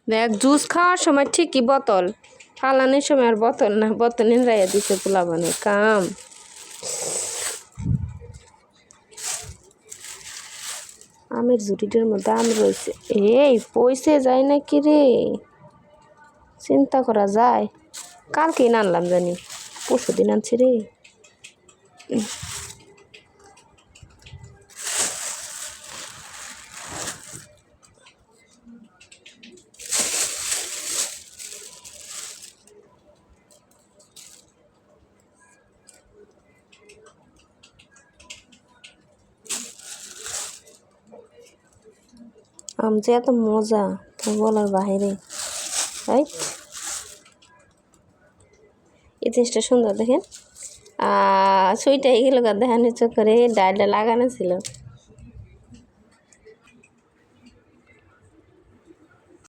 দেখ জুস খাওয়ার সময় ঠিকই বোতল, ফালানোর সময় আর বোতল না, বোতল রাইয়া দিছে পোলাবানের কাম। আমের ঝুড়িটার মধ্যে আম রয়েছে, এই পয়সে যায় নাকি রে, চিন্তা করা যায়। কালকেই আনলাম জানি, পরশু দিন আনছি রে। আম যে এত মজা তা বলার বাহিরে। এই জিনিসটা সুন্দর দেখেন, সুইটাই গেল দেখানোর চক্করে ডালটা লাগানো ছিল।